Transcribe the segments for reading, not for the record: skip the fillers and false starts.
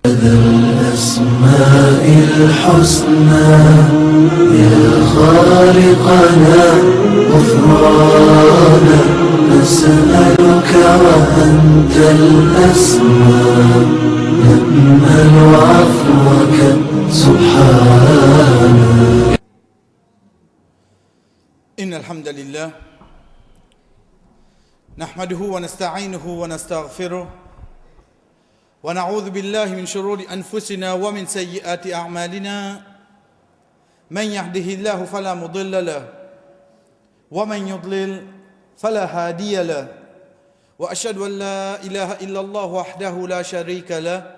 الأسماء الحسنى يا خالقنا غفرانا نسألك وأنت الأسماء نأمل عفوك سبحانك. إن الحمد لله نحمده ونستعينه ونستغفره ونعوذ بالله من شرور أنفسنا ومن سيئات أعمالنا من يهده الله فلا مضل له ومن يضلل فلا هادي له وأشهد أن لا إله إلا الله وحده لا شريك له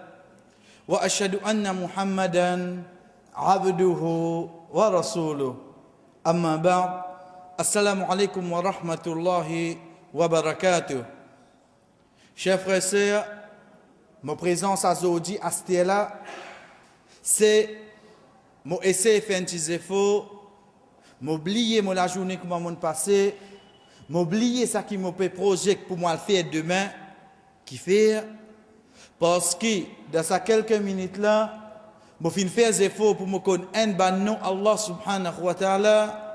وأشهد أن محمدا عبده ورسوله. أما بعد، Assalamu alaikum wa rahmatullahi wa barakatuh. Chers frères et sœurs, ma présence aujourd'hui à ce là, c'est mon essai de faire un petit effort, m'oublier la journée que m'a passé, m'oublier ça qui m'a fait projet pour moi le faire demain, qui fait, parce que dans ces quelques minutes là, je vais faire des efforts pour me connaître un bon nom Allah subhanahu wa ta'ala,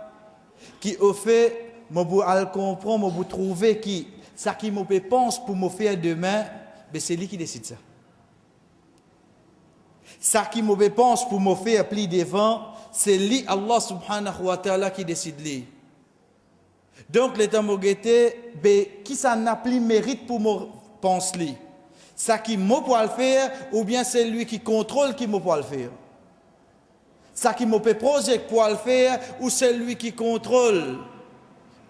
qui au fait, je vais comprendre, je vais trouver que ça qui me pense pour me faire demain, c'est lui qui décide ça. Ça qui me pense pour me faire plus devant, c'est lui, Allah subhanahu wa ta'ala, qui décide lui. Donc, l'état mogété, qui ça n'a plus mérite pour me penser lui. Ça qui me peut le faire, ou bien c'est lui qui contrôle qui me peut le faire. Ça qui me peut projet pour le faire, ou c'est lui qui contrôle,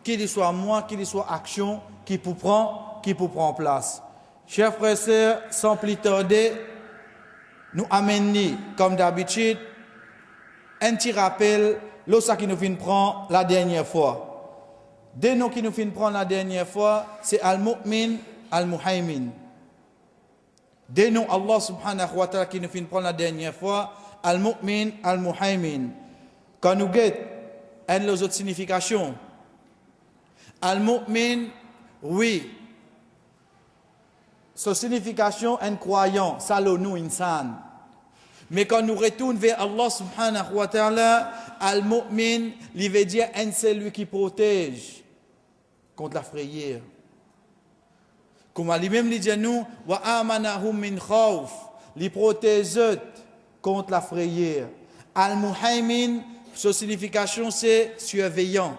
qu'il soit moi, qu'il soit action, qui peut prendre place. Chers frères et sœurs, sans plus tarder, nous amenons, comme d'habitude, un petit rappel, l'autre qui nous vient prendre la dernière fois. Des noms qui nous viennent prendre la dernière fois, c'est Al-Mu'min, Al-Muhaymin. Des noms Allah subhanahu wa ta'ala qui nous viennent prendre la dernière fois, Al-Mu'min, Al-Muhaymin. Quand nous guettons, une des autres significations. Al-Mu'min, oui. Sa signification, un croyant, ça le nous insan. Mais quand nous retournons vers Allah subhanahu wa ta'ala, Al-Mu'min, il veut dire un celui qui protège contre la frayeur. Comme lui-même dit nous, wa amanahum min khawf, il protège contre la frayeur. Al-Muhaymin, sa signification c'est surveillant.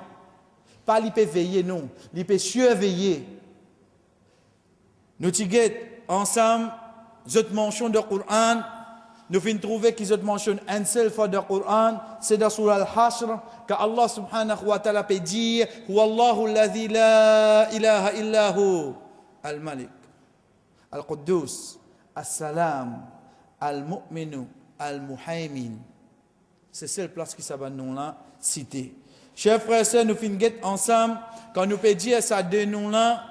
Pas il peut veiller, non. Il peut surveiller. Nous tigons ensemble, cette mention du Coran, nous finissons trouver qu'ils ont mentionné un seul fois du Coran, c'est dans Surah Al-Hashr, qu'Allah subhanahu wa ta'ala peut dire, Wallahu alladhi la ilaha illahu, Al-Malik, Al-Quddus, Al-Salam, Al-Mu'minu, Al-Muhaymin. C'est seule place qui s'abat nom-là cité. Chers frères et sœurs, nous finissons ensemble, quand nous peut dire ça deux noms-là,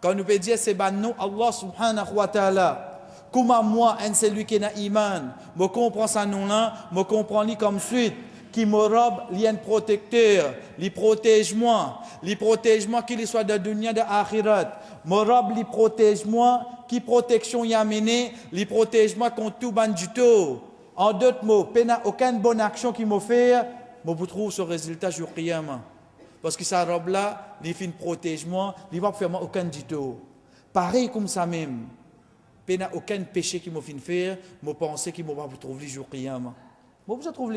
quand nous peut dire c'est ban nom Allah subhanahu wa ta'ala. Comment moi, un celui qui n'a iman, me comprend ça nom-là, me comprend lui comme suite, qui me robe, il un protecteur, il protège moi qu'il soit de dunya de akhirat, me robe, il protège moi, qui protection y a mené, il protège moi contre tout bandito. En d'autres mots, aucune bonne action qui me fait, je trouve ce résultat jour qiyamah. Parce que sa robe là, il fait protège moi, il va faire moi aucun dito. Pareil comme ça même. Il n'y a aucun péché qui m'a fait faire, je pense qu'il m'a pas trouvé le jour qiyamah. Je vous trouve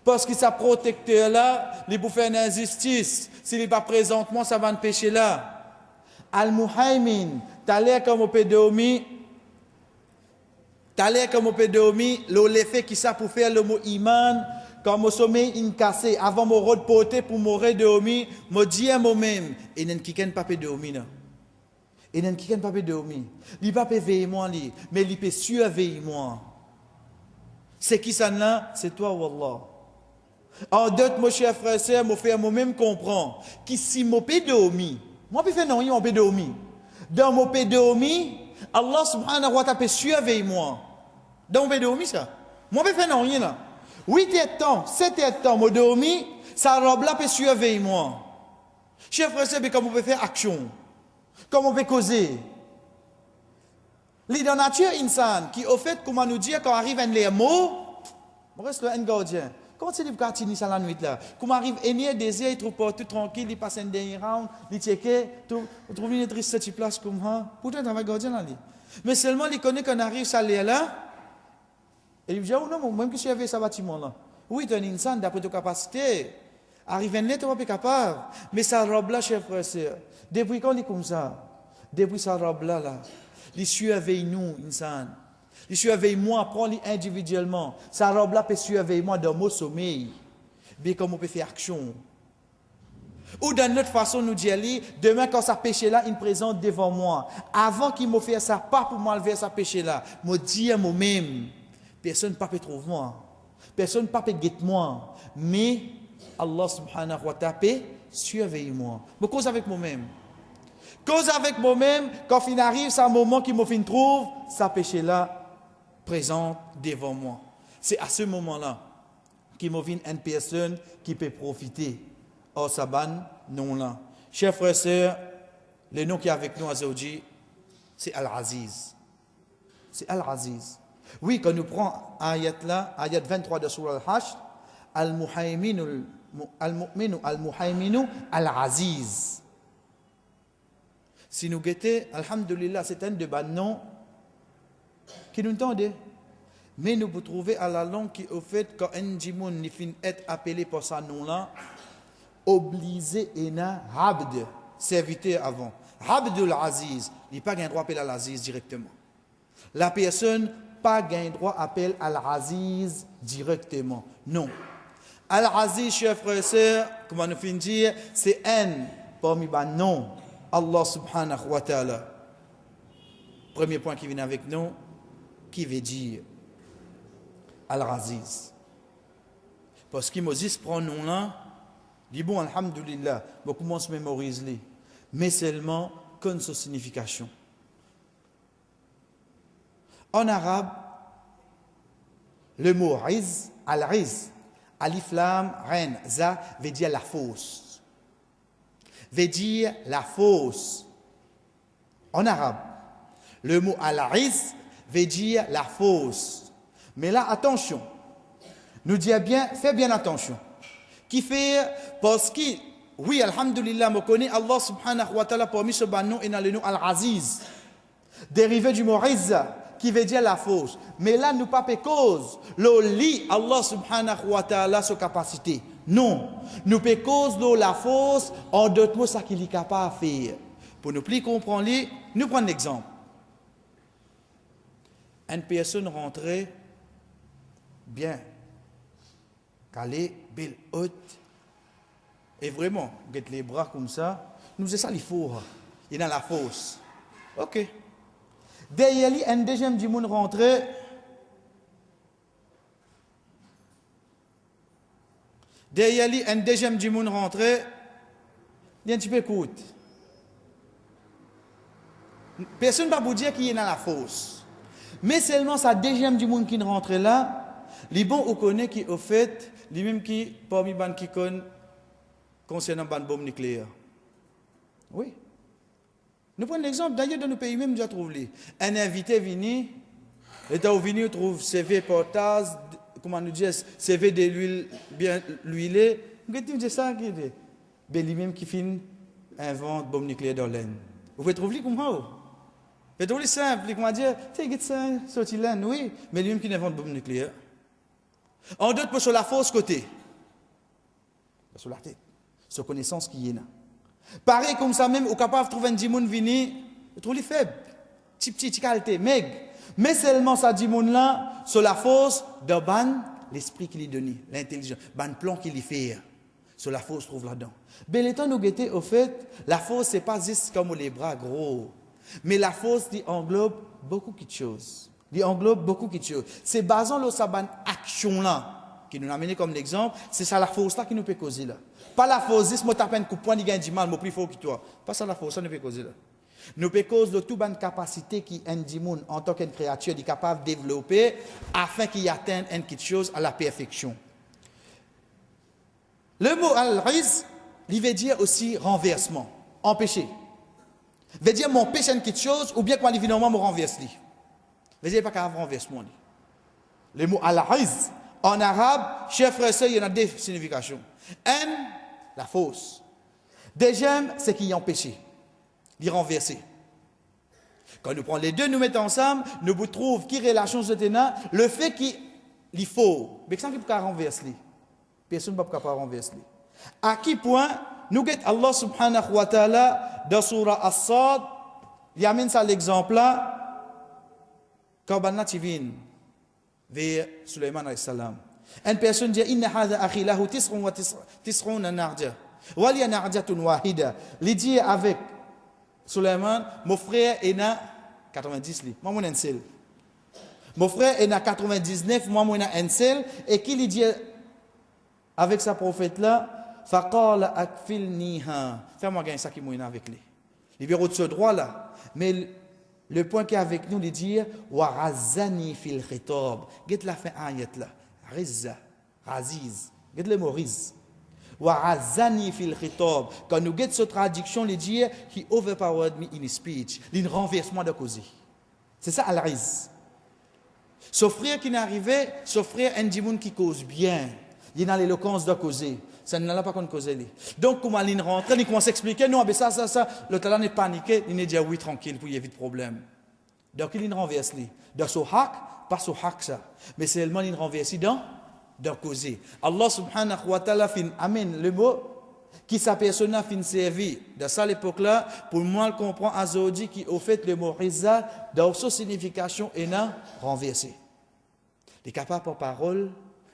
parce que sa protecteur là, il peut faire une injustice. S'il n'est pas présentement, ça va un péché là. Al-Muhaymin, t'as l'air comme au pédomie. T'as l'air comme au pédomie, l'effet qui ça pour faire le mot iman. Quand je sommeil in cassé, avant mon repoter pour mourir de omi, je dis à moi-même, il n'y a pas de dormi. Il n'y a pas de dormi. Il ne peut pas veiller moi, mais il peut surveiller moi. C'est qui ça là? C'est toi, Wallah. En d'autres, mon cher frère et sœur, je fais moi-même comprendre que si je peux dormir, moi je fais non, je peux dormir. Dans mon peux dormir, Allah subhanahu wa ta'ala peut surveiller moi. Dans mon peux dormir ça. Moi je fais non, là. 8 temps, 7 temps, je dormi, ça robe là peut surveiller moi. Chers frères et sœurs, comment on peut faire action? Comment on peut causer? L'idée nature insan, qui au fait, comment nous dire, quand arrive un les mots, on reste là un gardien. Comment c'est que tu dis ça la nuit là? Comment arrive un désir, il trouve pas tout tranquille, il passe un dernier round, il checker, il trouve une triste petite place comme ça. Pourtant, il travaille gardien là. Mais seulement, il connaît qu'on arrive ça là, et il dit, oh non, même que si j'avais ce bâtiment là. Oui, tu es un insan d'après tes capacités. Arrive un net, tu vas pas capable. Mais sa robe là, chef frère, depuis quand il est comme ça? Depuis sa robe là. Il surveille nous, insan. Il surveille moi, prends-le individuellement. Sa robe là peut surveiller moi dans mon sommeil. Bien comme on peut faire action. Ou d'une autre façon, nous dire, demain quand ça péché là, il me présente devant moi. Avant qu'il me fasse ça, pas pour m'enlever ça péché là. Me dire moi-même, personne ne peut trouver moi. Personne ne peut guetter moi. Mais Allah subhanahu wa ta'ala peut surveiller moi. Mais cause avec moi-même. Cause avec moi-même, quand il arrive, c'est un moment qui me trouve, ça péché là présente devant moi. C'est à ce moment-là qu'il me vient une personne qui peut profiter. Oh, Saban, non là. Chers frères et sœurs, le nom qui est avec nous aujourd'hui, c'est Al-Aziz. C'est Al-Aziz. Oui, quand nous prenons ayat là, ayat 23 de Surah Al-Hashr, Al-Muhayminu Al-Muhayminu Al-Aziz. Si nous guettons, alhamdulillah, c'est un de bas noms qui nous entendent. Mais nous pouvons trouver à la langue qui, au fait, quand un djimoun n'est fin être appelé par ce nom-là, obligé et n'a abd, serviteur avant. Abdul Aziz, il n'a pas un droit d'appeler Al-Aziz directement. La personne n'a pas un droit d'appeler Al-Aziz directement. Non. Al-Aziz, chers frères et sœurs, comment nous finissons dire, c'est un parmi les noms. Allah subhanahu wa ta'ala. Premier point qui vient avec nous, qui veut dire Al-Aziz. Parce que Moses prend nom là, dit bon, alhamdulillah, on commence à mémoriser, mais seulement comme sa signification. En arabe, le mot riz, al-riz, alif lam, ren, za, veut dire la fosse. Veut dire la fosse. En arabe, le mot al-riz veut dire la fosse. Mais là, attention. Nous disons bien, fais bien attention. Qui fait, parce que, oui, alhamdulillah, me connaît Allah subhanahu wa ta'ala parmi ce nom et dans le nom al-Aziz. Dérivé du mot rizza, qui veut dire la fosse. Mais là, nous pas cause. Le lit, Allah subhanahu wa ta'ala, sa capacité. Non. Nous pas cause de la fosse, en d'autres mots, ça qu'il est capable de faire. Pour nous plus comprendre, nous prenons un exemple. Une personne rentrait bien, calée, belle, haute, et vraiment, avec les bras comme ça, nous faisons ça, il faut. Il est dans la fosse. Ok. Derrière lui, un deuxième du monde rentrait. Derrière lui, un deuxième du monde rentrait. Il y a un petit peu écoute. Personne ne va vous dire qu'il est dans la fosse. Mais seulement sa deuxième du monde qui rentre là, les bons ou connaît qui au fait, les mêmes qui, parmi les bandes qui connaissent, concernant les bombes nucléaires. Oui. Nous prenons l'exemple, d'ailleurs, dans nos pays même, déjà trouvé. Un invité venu, l'État venu trouve CV portage, comment nous dire, CV de l'huile bien huilée. Vous dites ça qui est. Ben, lui-même qui finit invente bombe nucléaire dans l'aine. Vous pouvez trouver comment? C'est tout simple, comment dire, tu sais, ça, sorti l'aine, oui, mais lui-même qui invente bombe nucléaire. En d'autres, pour sur la fausse côté. Sur la tête. Sur connaissance qui est là. Pareil comme ça même, au capable de trouver un dimoun vini, trouve les faibles, petit qualité, meg. Mais seulement ça dimoun là, sur la force de ban, l'esprit qui lui donne, l'intelligence, ban plan qui lui fait. Sur la force trouve là-dedans. Ben l'état nous guetter au fait, la force c'est pas juste comme les bras gros, mais la force qui englobe beaucoup de choses. Il englobe beaucoup de choses. C'est basant sur sa ban action là qui nous a amené comme l'exemple, c'est ça la force là qui nous peut causer là. Pas la force, si je tape un coup de poing, il gagne du mal, je plus fort que toi. Pas ça la force, ça ne peut causer là. Nous peut causer de toute bonne capacité qui un dimoun en tant qu'une créature est capable de développer afin qu'il atteigne quelque chose à la perfection. Le mot al-riz, il veut dire aussi renversement, empêcher. Il veut dire m'empêcher quelque chose ou bien quand évidemment me renverse. Vous pas qu'à renversement. Le mot al-Izz, en arabe, chef frère, il y en a deux significations. Un, la fausse. Deuxième, c'est qui empêché, d'y renverser. Quand nous prenons les deux, nous mettons ensemble, nous vous trouvons qui relation de ténant, le fait qu'il faut, mais ça qui peut renverser, personne ne peut pas renverser. À qui point, nous guettons Allah subhanahu wa ta'ala, dans surah As-Sad, il amène ça l'exemple là, quand Banna Tivin, vers Sulaiman alayhi salam. Une personne dit, Inna hadha akhi lahu tis'una narja. Wali narjatun wahida. Il dit avec Sulaiman, mon frère est na 90 li. Moi mon un seul. Mon frère est na 99, moi mon un seul et qui lui dit avec sa prophète là, faqala akfilniha. Fais-moi gagner ça qui moi avec lui. Il vient de ce droit là. Mais le point qui est avec nous, il dit wa razani fil khitab. Get la fin ayat là. Rizza, raziz. Get le mot riz. Wa'azani fil khitab. Quand nous guettons cette traduction, il dit he overpowered me in speech. Il renversement de cause. C'est ça al-riz. Ce frère qui n'est arrivé, ce frère un dimoun qui cause bien. Il a l'éloquence de causer. Ça ne l'a pas qu'on cause. Donc, comment il rentre, il commence à expliquer, non, mais ça, le talent est paniqué, il est dit oui, tranquille, pour y éviter problème. Donc, il renverse. Dans ce haq, pas ce haq ça. Mais c'est seulement il renverse dans causer. Allah subhanahu wa ta'ala fin amène le mot qui sa personne fin servi dans ça l'époque-là pour moi le comprendre Azodi qui au fait le mot rizza dans sa signification est renversé. Il est capable par parole,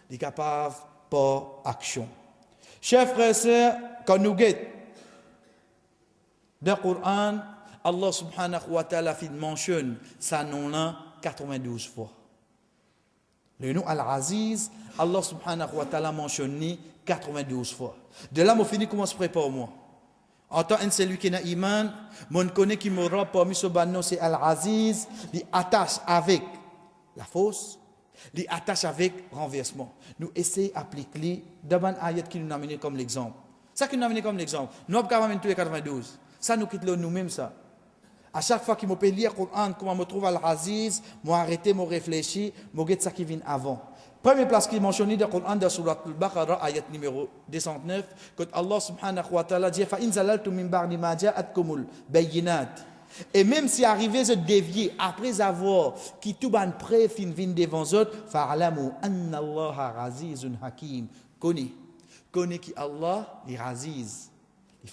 il est capable par action. Chers frères et sœurs, quand nous guettons dans le Coran, Allah subhanahu wa ta'ala fin mentionne sa nom-là 92 fois. Le nom Al-Aziz, Allah subhanahu wa ta'ala mentionne 92 fois. De là, je finis comment se prépare moi. En tant que celui qui n'a iman, mon connaît qui m'aura parmi ce banno, c'est Al-Aziz, il attache avec la fausse, il attache avec renversement. Nous essayons d'appliquer d'abord ayat qui nous a amené comme l'exemple. Ça qui nous a amené comme l'exemple. Nous n'avons pas tous les 92. Ça nous quitte nous-mêmes ça. À chaque fois qu'il me peut lire le Coran, comment me trouve Al-Aziz, moi arrêter, me réfléchir, me get ça qui vient avant. Première place qui est mentionnée dans le Coran, dans Surat Al-Baqarah, ayat numéro 209, quand Allah subhanahu wa ta'ala dit, فَإِنْ زَلَلْتُمْ مِنْ بَعْدِ مَا جَاءَتْكُمُ الْبَيِّنَاتِ. Et même si arrivé de dévier après avoir qui tout ban prêt fin vin devant eux, fa'alamu anna Allah azizun hakim. Connais qui Allah, il aziz. Il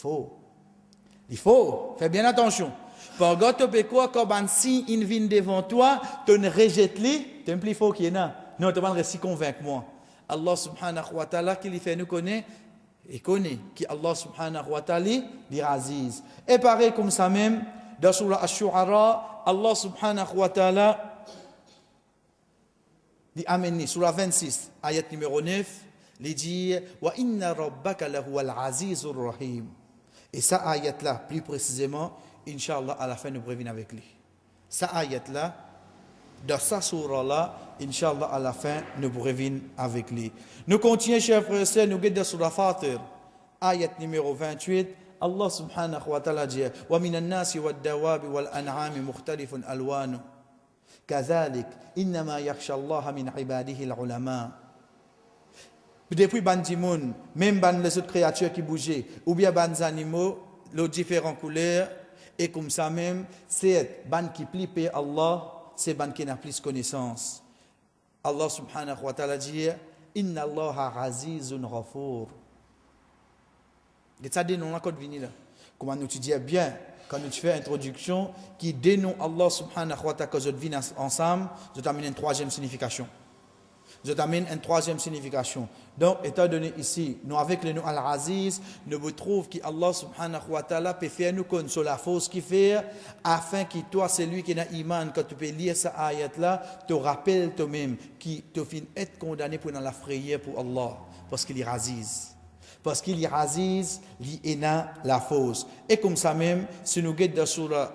faut faire bien attention. Par contre, tu peux quoi quand si il vient devant toi, tu ne rejettes les, tu es plus fort qu'il y en a. Non, tu vas rester convaincre moi. Allah subhanahu wa ta'ala qui lui fait nous connaître et connaît qui Allah subhanahu wa ta'ala dit aziz. Et pareil comme ça même dans surah Ash-Shu'ara, Allah subhanahu wa ta'ala dit amen surah 26 ayat numéro 9, il dit wa inna rabbaka lahu al-azizur rahim. Et ça ayat là plus précisément Inch'Allah, à la fin, nous revenons avec lui. Ça ayat-là, dans sa surah-là, Inch'Allah, à la fin, nous revenons avec lui. Nous continuons, chers frères et sœurs, nous guidons sur la Fatir, ayat numéro 28. Allah subhanahu wa ta'ala dit wa minan nasi wad dawabi wal an'ami mukhtalifun alwanu kadhalik innama yakhsha Allah min ibadihi al ulama. Depuis ban dimoun, même ban les autres créatures qui bougeaient, ou bien ban animaux, les différentes couleurs. Et comme ça même, c'est ban qui plie par Allah, c'est ban qui n'a plus connaissance. Allah subhanahu wa ta'ala dit Inna Allah azizun ghafour. Et ça dénonce la code vini là. Comment nous tu dis bien, quand nous tu fais introduction, qui dénonce Allah subhanahu wa ta'ala que nous vivons ensemble, je t'amène une troisième signification. Donc, étant donné ici, nous avec le nom Al-Aziz, nous vous trouvons qu'Allah subhanahu wa ta'ala peut faire nous connaître sur la force qu'il fait, afin que toi, celui qui n'a iman, quand tu peux lire cette ayat-là, te rappelle toi-même qui te fin être condamné pour dans la frayeur pour Allah, parce qu'il est Aziz. Parce qu'il est Aziz, il a la force. Et comme ça même, si nous guettons dans surah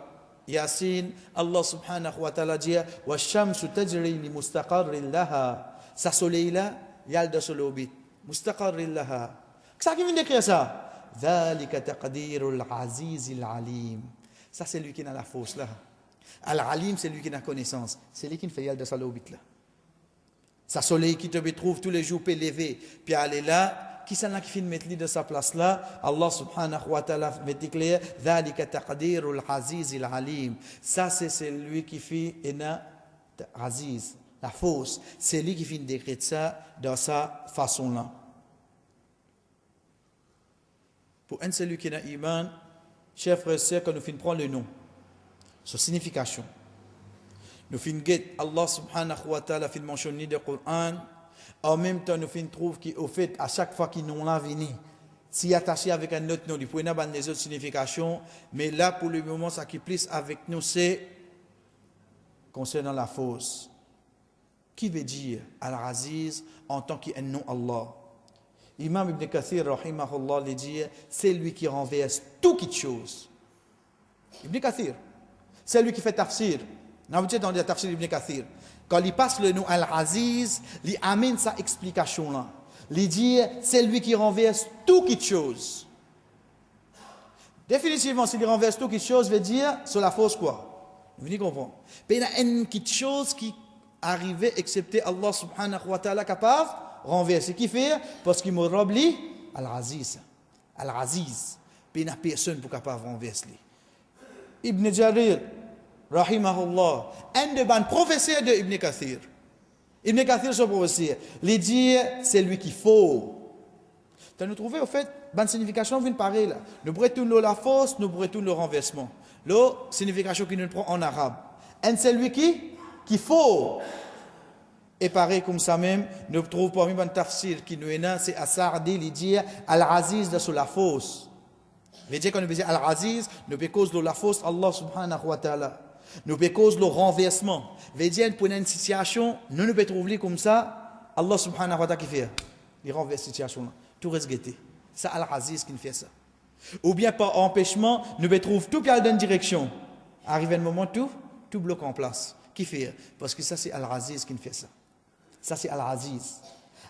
Yasin, Allah subhanahu wa ta'ala dit wa shamsu tajri li mustaqarrin laha. Sa soleil là, il y a le soleil obit. Mustaqarrin laha. Ça qui vient d'écrire ça. Dhalika taqdirul azizil alim. Ça c'est lui qui a la force là. Al-Alim, c'est lui qui a connaissance. C'est lui qui fait yal de sa lobit là. Sa soleil qui te trouve tous les jours, peut lever, puis aller là. Qui c'est là qui fait mettre lui de sa place là? Allah subhanahu wa ta'ala va déclarer ذَلِكَ تَقْدِيرُ الْعَزِيزِ الْعَلِيمِ. Ça, c'est celui qui fait Ena Aziz, la fausse. C'est lui qui fait décrire ça dans sa façon-là. Pour un celui qui a iman, chers frères et sœurs, quand nous finissons prendre le nom, sa signification. Nous finissons guetter Allah subhanahu wa ta'ala fait mentionner dans le Coran. En même temps, nous finissons trouver qu'au fait, à chaque fois qu'ils nous l'ont venu, s'y attacher avec un autre nom, il peut y avoir des autres significations. Mais là, pour le moment, ce qui plus avec nous, c'est concernant la fausse. Qui veut dire Al-Aziz en tant qu'un nom Allah? Imam Ibn Kathir, rahimahullah, le dit, c'est lui qui renverse toute chose. Ibn Kathir, c'est lui qui fait tafsir. Vous avez entendu le tafsir d'Ibn Kathir. Quand il passe le nom Al-Aziz, il amène sa explication là. Il dit, c'est lui qui renverse toute chose. Définitivement, s'il renverse toute chose, veut dire sur la fausse quoi? Vous venez comprendre. Mais il y a une petite chose qui arrivait, excepté Allah subhanahu wa ta'ala capable renverser. Qui fait? Parce qu'il m'a robli Al-Aziz. Al-Aziz. Puis il n'y a personne pour capable renverser. Ibn Jarir, rahimahullah, un de ban professeur de Ibn Kathir. Ibn Kathir, son professeur, il dit, c'est lui qui faut. Tu nous trouvez, au fait, bonne signification vient pareil là. Nous pourrions la force, nous pourrions le renversement. La signification qui nous prend en arabe. Un c'est lui qui faut. Et pareil comme ça même, nous trouvons parmi les tafsir qui nous est là, c'est As-Sa'di, il dit Al-Aziz de sur la force. Veut dire quand nous disons Al-Aziz, nous peut cause de la force Allah subhanahu wa ta'ala. Nous peut cause le renversement. Veut dire pour une situation, nous ne pouvons trouver comme ça, Allah subhanahu wa ta'ala qui fait. Il renverse la situation là. Tout reste guetté. C'est Al-Aziz qui fait ça. Ou bien par empêchement, nous pouvons trouver tout qui a dans une direction. Arrive un moment, tout bloque en place. Qui fait? Parce que ça c'est Al-Aziz qui fait ça. Ça c'est Al-Aziz.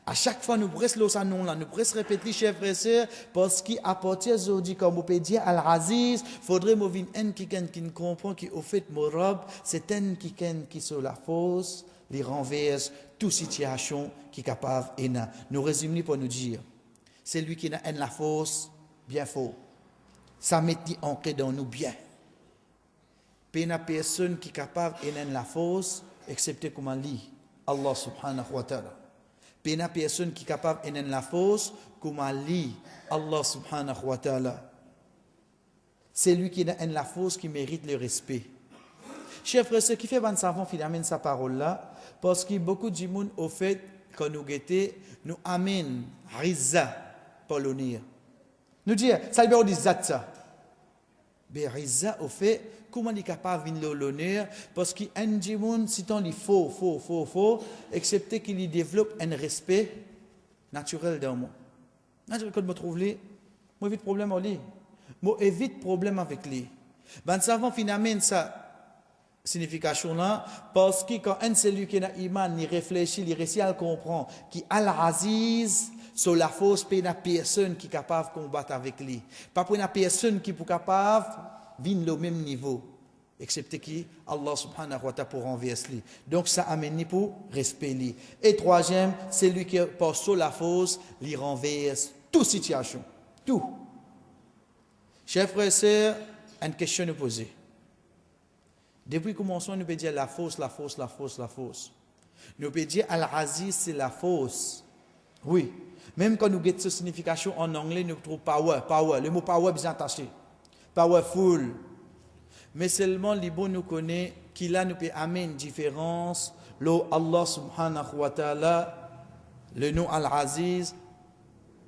À chaque fois, nous pourrions ce nom-là, nous pourrions répéter, chers frères et sœurs, parce qu'à partir d'aujourd'hui, comme on peut dire Al-Aziz, il faudrait que un qui ne comprend qu'au fait, mon robe, c'est un qui sur la fausse, les renverse, toute situation qui est capable et n'a. Nous résumons pour nous dire, c'est lui qui n'a la fausse, bien faux. Ça met ancré dans nous bien. Il n'y a personne qui est capable et n'a la fausse, excepté comme on lit. Allah subhanahu wa ta'ala. Il n'y a personne qui est capable de faire la fausse comme Ali, Allah subhanahu wa ta'ala. C'est lui qui a la fausse qui mérite le respect. Chers frères, ce qui fait ban savant finalement sa parole là, parce que beaucoup de gens au fait, quand nous guettons, nous amènent Rizza pour l'honneur. Nous disons, ça veut dire ça. Mais Rizza au fait, comment il est capable de l'honneur? Parce qu'un djimoun, si on dit faux, excepté qu'il y développe un respect naturel dans moi. Quand je me trouve là, moi évite problème avec lui. Moi évite problème avec lui. Ben savant finalement ça signification là, parce que quand un celui qui a iman, il réfléchit, il réussit à le comprendre, qui Al-Aziz, sur la force, il n'y a personne qui est capable de combattre avec lui. Pas pour une personne qui est capable de venir au même niveau, excepté qui Allah subhanahu wa ta'ala pour renverser lui. Donc ça amène pour respect lui. Et troisième, c'est lui qui passe sur la force, il renverse toute situation. Tout. Chers frères et sœurs, une question nous poser. Depuis le commencement, nous pouvons dire la fausse. Nous pouvons dire Al-Aziz, c'est la fausse. Oui. Même quand nous avons cette signification en anglais, nous trouvons power. Le mot power est bien attaché. Powerful. Mais seulement les bons nous connaissent qu'il a nous peut amener une différence. Là, Allah subhanahu wa ta'ala, le nom Al-Aziz,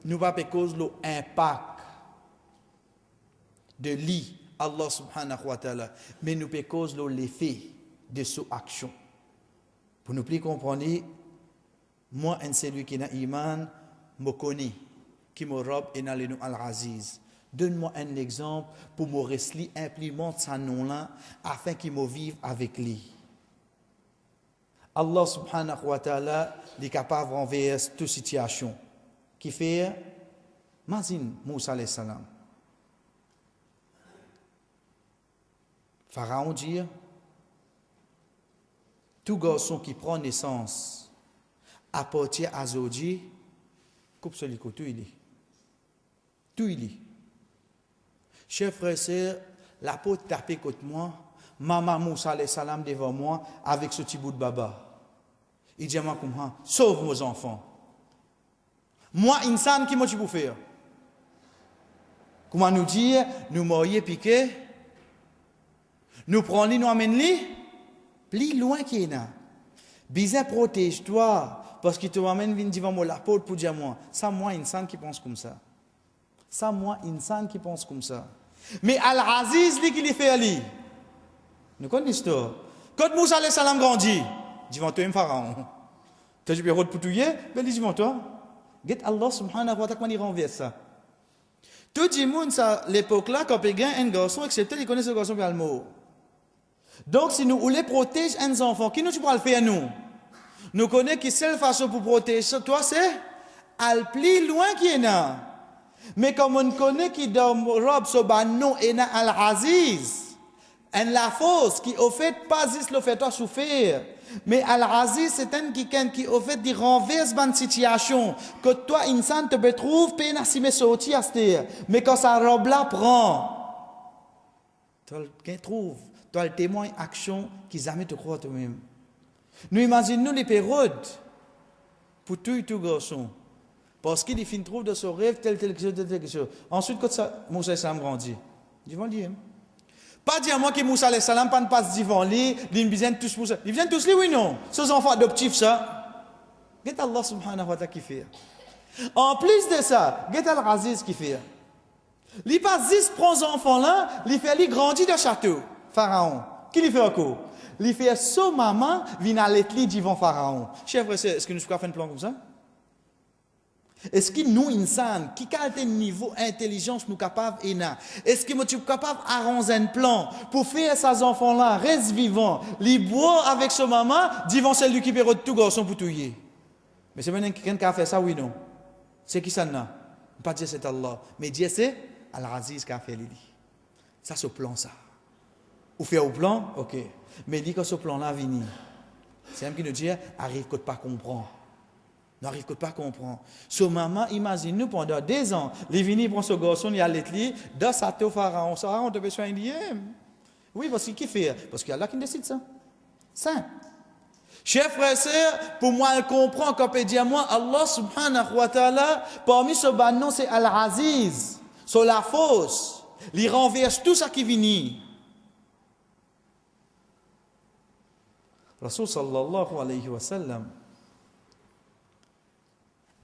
nous va pas cause l'impact de lui. Allah subhanahu wa ta'ala, mais nous peut cause l'effet de son action. Pour nous plus comprendre, moi, un celui qui n'a iman, me connaît, qui me robe et n'a le nom Al-Aziz. Donne-moi un exemple pour me rester implémente ce nom-là afin qu'il me vive avec lui. Allah subhanahu wa ta'ala est capable de renverser toute situation. Qui fait, Mazin Moussa alayhi salam. Pharaon dit, tout garçon qui prend naissance à partir à Zodji, coupe ce lico, tout il est. Tout il est. Chers frères et sœurs, la peau tapée contre moi, maman Moussa alayhi salam devant moi avec ce petit bout de baba. Il dit à moi comme sauve mes enfants. Moi, insan, qui m'a dit pour faire? Comment nous dire, nous morions piqué, nous prenons, nous amènons, plus loin qu'il y a. Bizarre, protège-toi, parce qu'il te amène devant moi la porte pour dire moi. Ça, moi, insan qui pense comme ça. Ça, moi, insan qui pense comme ça. Mais Al-Aziz, lui, qui l'a fait, lui. Nous connaissons l'histoire. Quand Moussa alayhi salam grandit, devant toi, un pharaon. Tu as du bureau de poutouiller, ben, dis devant toi. Get Allah subhanahu wa ta'ala, il renverse ça. Tout le monde, à l'époque là, quand il y a un garçon, excepté, il connaît ce garçon qui a le mot. Donc, si nous voulons protéger un enfant, qui nous tu pourras le faire nous? Nous connaissons que la seule façon pour protéger toi, c'est aller plus loin qu'il y a. Mais comme on connaît qui dans robe ce banon et na Al-Aziz, en la force qui au fait pas juste le fait toi souffrir, mais Al-Aziz c'est un qui au fait dit renverse ban situation que toi insan te trouve peine à s'y mettre sortir mais quand sa robe là prend, tu trouve, toi le témoin action qui jamais te croit toi-même. Nous imaginons les périodes pour tout garçon. Parce qu'il finit trouve de son rêve tel quelque chose. Ensuite, quand Moussa alayhi salam grandit, devant lui. Pas dire moi que Moussa alayhi salam pas passe devant lui, ils viennent tous Moussa. Ils viennent tous lui, oui non. Ces enfants adoptifs ça. Get Allah subhanahu wa ta'ala qui fait. En plus de ça, get Al-Aziz qui fait. Il pas juste prend ces enfants là, il fait lui grandir dans le château. Pharaon. Qui lui fait encore? Il fait son maman vient aller lui devant Pharaon. Chers frères, est-ce que nous pouvons faire un plan comme ça? Est-ce que nous, insan, qui quel niveau intelligence nous capables et est-ce que nous sommes capables d'arranger un plan pour faire ces enfants-là restent vivants, les boire avec ce maman, devant celui qui peut tout garçon pour tout y. Mais c'est maintenant quelqu'un qui a fait ça, oui, non? C'est qui ça, non? Pas Dieu, c'est Allah. Mais Dieu, c'est Al-Aziz qui a fait l'idée. Ça, ce plan, ça. Ou faire au plan, ok. Mais dit que ce plan-là vient. C'est un qui nous dit, arrive que pas comprendre. N'arrive pas à comprendre. Ce maman, imagine-nous pendant 2 ans, les vini prend ce garçon, il a l'étli, dans sa tête au pharaon. Pharaon te besoin de oui, parce qu'il fait. Parce qu'il y a là qui décide ça. Ça. Chers frères et sœurs, pour moi, elle comprend quand peut dire moi, Allah subhanahu wa ta'ala, parmi ce banon, c'est Al-Aziz. Sur la force. Il renverse tout ça qui vient. Rasul sallallahu alayhi wa sallam.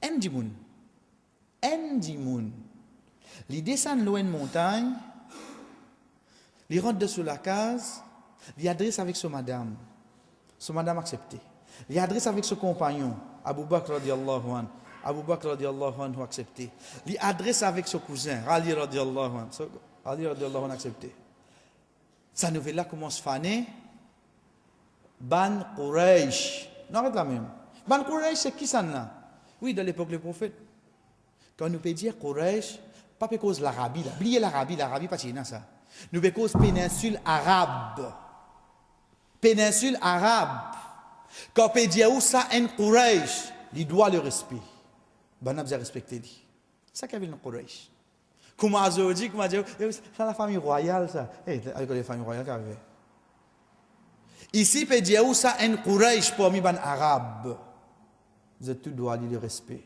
Endimoun. Il descend loin de montagne, il rentre sur la case, il adresse avec son madame. Son madame accepté. Il adresse avec son compagnon, Abu Bakr radiallahu anhu. Abu Bakr radiallahu anhu accepté. Il adresse avec son cousin, Ali radiallahu anhu. Ali radiallahu anhu accepté. Sa nouvelle-là commence à faner. Ban Quraysh. Non, arrête la même. Ban Quraysh, c'est qui ça là? Oui, dans l'époque des prophètes. Quand nous peut dire Quraysh, pas à cause de l'Arabie, oubliez l'Arabie pas de ça. Nous peut cause péninsule arabe. Péninsule arabe. Quand on peut dire où ça un Quraysh, il doit le respect. Ben, on a besoin de respecter lui. C'est ça qu'il y avait le Quraysh. Comment aujourd'hui, comment dire, c'est la famille royale ça. Avec les familles royales qui arrivent. Ici, on peut dire où ça un Quraysh pour les arabes. Vous êtes tous droits de respect.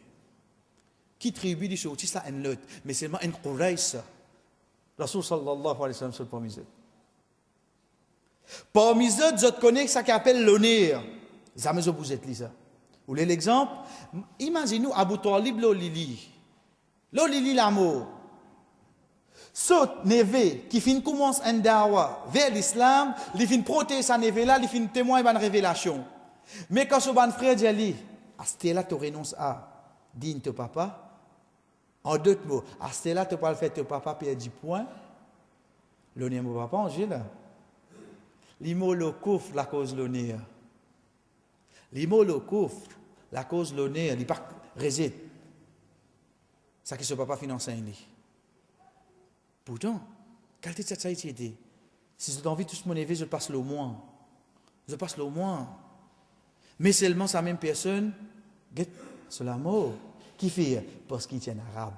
Qui tribu dit chose, ça un lot, mais c'est seulement un Quraysh. Rasul sallallahu alayhi wa sallam sur parmi eux. Parmi eux, vous connaissez ça qui appelle l'honneur. Jamais vous êtes là ça. Vous voulez l'exemple? Imaginez-nous Abu Talib l'Olili. L'Olili l'amour. Saute neve qui fin commence un dawa vers l'islam, il fin protéger sa neve là, il fin témoigner une révélation. Mais quand son frère dit à Stella tu renonces à digne ton papa. En d'autres mots, à Stella tu pas faire ton papa perdre 10 points. L'honneur mon papa Angèle là. L'imo le couvre la cause l'honneur. L'imo le couvre la cause l'honneur, il pas réside. Ça qui ce papa finance un lit. Pourtant, quelle est cette si j'ai envie de tout mon éveil, je passe le moins. Je passe le moins. Mais seulement sa même personne, c'est la mort. Qui fait? Parce qu'il tient arabe,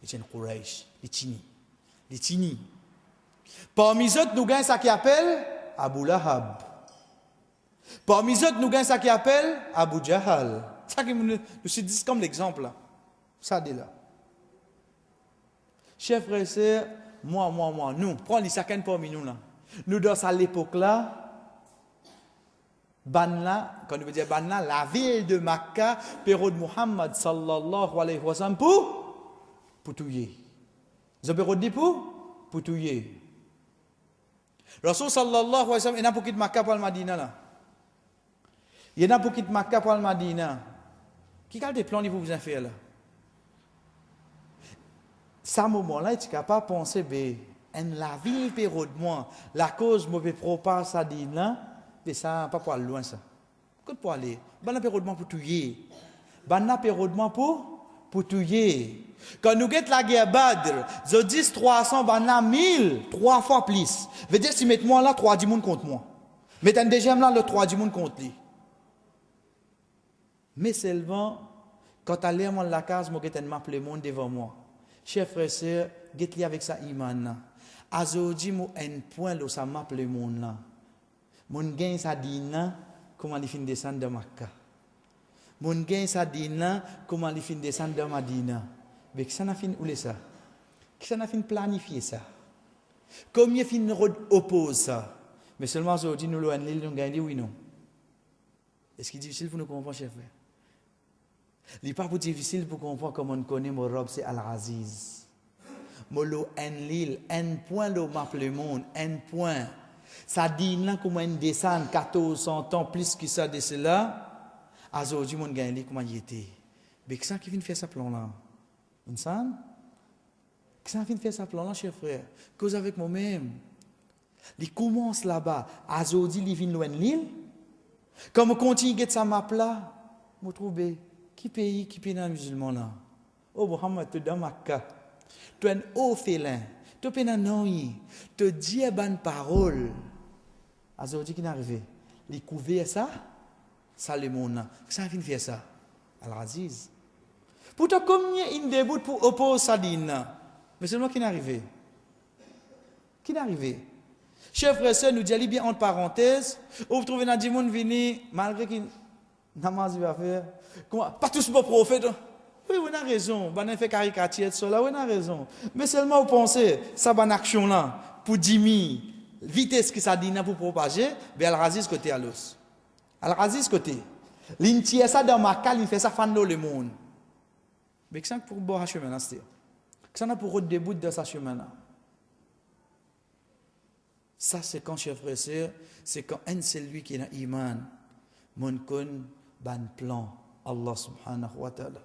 il tient Quraysh, il tini. Parmi eux, nous gagnons ça qui appelle Abu Lahab. Parmi eux, nous gagnons ça qui appelle Abu Jahal. Ça qui nous dit comme l'exemple là. Ça dit là. Chers frères et sœurs, moi, nous, prenons chacun parmi nous là. Nous dans à l'époque là, Banna, quand on veut dire Banna, la ville de Makkah, période Muhammad sallallahu alayhi wa sallam pour tuer. Vous avez période pour tuer. Rasul sallallahu alayhi wa sallam, il y a pour quitter Makkah pour le Madina là. Il y a pour quitter Makkah pour le Madina. Qui a des plans pour vous en faire là? Ça moment-là, tu es capable de penser, en la ville période moi, la cause me propage ça dit là. Mais ça, pas pour aller loin ça. Qu'est-ce pour aller? Ben la période pour tuer. Ben la période pour tuer. Quand nous guettons la guerre Badr, je dis 300, ben la 1000, 3 fois plus. Veut dire si mettez moi là, 3 du monde contre moi. Mettez un deuxième là, le 3 du monde contre lui. Mais seulement, quand allez à la case, moi guettez m'appeler le monde devant moi. Chers frères et sœurs, guettez avec ça iman. Azodi mo un point là, ça m'appelle le monde là. Mon gain sa dina comment il fin descendre de Makkah. Mon gain sa dina comment il fin descendre de Madina. Mais qui ça n'a fin où ça? Qui ça n'a fin planifier ça? Combien fin oppose ça? Mais seulement aujourd'hui nous l'on nous gagne oui non. Est-ce qu'il est difficile pour nous comprendre chef frère? Il n'est pas pour difficile pour comprendre comment on connaît mon robe c'est Al-Aziz. Molo en l'île un point le map le monde un point. Ça dit là comment une descend 1400 ans plus que ça de cela. Aujourd'hui mon gagne comment il était. Mais qui ça qui vient faire ça plan là? Insan? Qui ça vient faire ça plan là chers frères? Cause avec moi-même. Il commence là-bas. Aujourd'hui il vient loin de l'île. Comme on continue de ça map là, vous trouvez qui pays dans musulman là? Oh Muhammad tu dans Makkah. Tu es un haut félin. Tu es un noyé. Tu dis une parole. Aujourd'hui, qui est arrivé? Il couvert ça, ça le monde. Ça vient faire ça. Al-Aziz. Pourtant, combien il débout pour opposer ça din? Mais c'est moi qui est arrivé. Qui est arrivé? Chers frères et sœurs, nous disons bien entre parenthèses, vous trouvez dans le monde venir, malgré qu'il namaz va faire. Pas tous pour prophète. Oui, vous avez raison. On fait caricature de cela, vous avez raison. Mais seulement vous pensez, ça va une action là, pour diminuer vitesse que ça dit pour propager, mais Al-Aziz côté à l'os. Al-Aziz côté. L'intien ça dans ma cale, il fait ça fan dans le monde. Mais que ça pour boire chemin là, c'est. Que ça pour redébout de sa chemin là. Ça c'est quand chef frère c'est quand un c'est lui qui est dans iman. Mon kon ban plan Allah subhanahu wa ta'ala.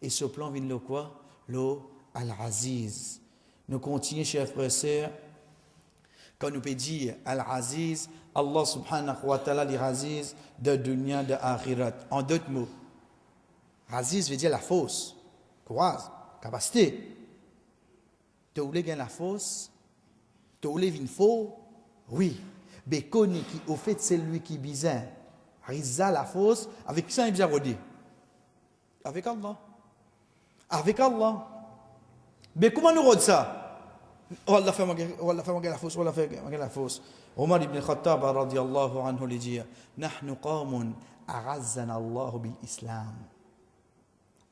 Et ce plan vient le quoi? Le Al-Aziz. Nous continuons, chers frères et sœurs, quand nous pouvons dire Al-Aziz, Allah subhanahu wa ta'ala, l'Aziz de dunya, de akhirat. En d'autres mots, Aziz veut dire la force, courage, capacité. Tu voulais gagner la force? Tu voulais une faux? Oui. Mais connais qui, au fait, c'est lui qui bizarre. Rizza la force, avec qui ça il vient redire? Avec Allah. Avec Allah. Mais comment nous redit ça? Allah fait la force, Allah fait la force. Omar ibn Khattab radiyallahu anhu lui dit Nahnu qawmun a'azzana Allah bil Islam.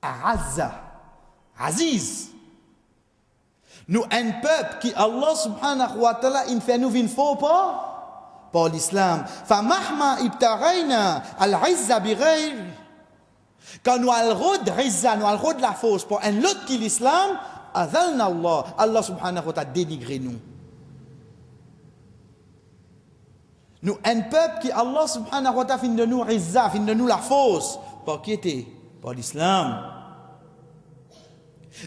A'azza. Aziz. Nous un peuple qui Allah subhanahu wa ta'ala il fait nous une faux pas par l'islam. Fa mahma ibtaghaina al-izza bi ghayr. Quand nous allons de la force pour un autre qui l'islam, Allah subhanahu wa ta'ala dénigre nous. Nous, un peuple qui Allah subhanahu wa ta'ala fin de nous izza, fin de nous la force, pour qui était? Pour l'islam.